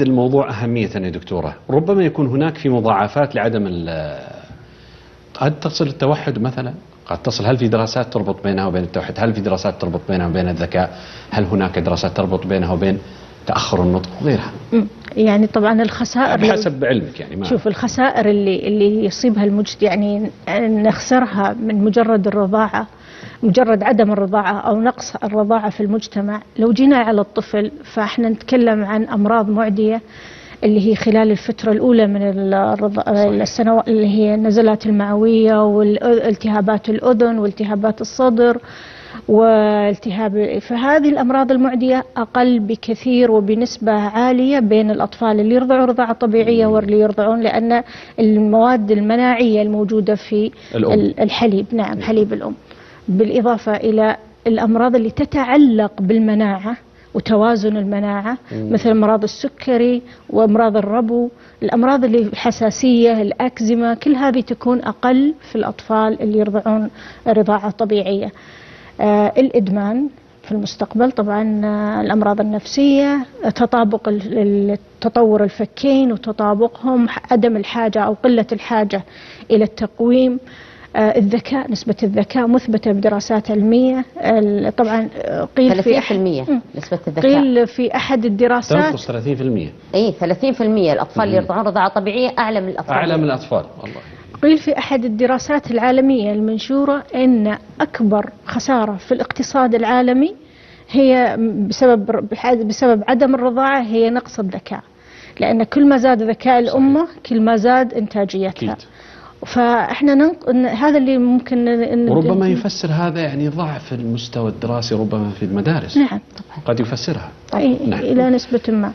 الموضوع أهمية يا دكتورة، ربما يكون هناك في مضاعفات لعدم قد تصل التوحد مثلا، قد تصل. هل في دراسات تربط بينها وبين التوحد؟ هل في دراسات تربط بينها وبين الذكاء؟ هل هناك دراسات تربط بينها وبين تأخر النطق وغيرها؟ يعني طبعا الخسائر بحسب علمك يعني ما شوف الخسائر اللي يصيبها المجتمع، يعني نخسرها من مجرد الرضاعة، مجرد عدم الرضاعة أو نقص الرضاعة في المجتمع. لو جينا على الطفل فاحنا نتكلم عن أمراض معدية اللي هي خلال الفترة الأولى من السنوات، اللي هي النزلات المعوية والالتهابات الأذن والتهابات الصدر والتهاب. فهذه الأمراض المعدية أقل بكثير وبنسبة عالية بين الأطفال اللي يرضعوا رضاعة طبيعية واللي يرضعون، لأن المواد المناعية الموجودة في الحليب، نعم حليب الأم، بالإضافة إلى الأمراض اللي تتعلق بالمناعة وتوازن المناعة، مثل أمراض السكري وأمراض الربو، الأمراض اللي الحساسية، الأكزيما، كل هذه تكون أقل في الأطفال اللي يرضعون رضاعة طبيعية. الإدمان في المستقبل طبعا، الأمراض النفسية، تطابق تطور الفكين وتطابقهم، عدم الحاجة أو قلة الحاجة إلى التقويم. الذكاء، نسبة الذكاء مثبتة بدراسات علمية. طبعا قيل في 30% نسبة الذكاء، قيل في أحد الدراسات تنقص 30%. اي 30% الأطفال اللي يرضعون رضاعة طبيعية أعلى من الأطفال، أعلى من الأطفال والله. قيل في أحد الدراسات العالمية المنشورة أن أكبر خسارة في الاقتصاد العالمي هي بسبب عدم الرضاعة هي نقص الذكاء، لأن كل ما زاد ذكاء الأمة كل ما زاد إنتاجيتها. فاحنا هذا اللي ممكن وربما يفسر هذا يعني ضعف المستوى الدراسي ربما في المدارس. نعم طبعا قد يفسرها. نعم. إلى نسبة ما.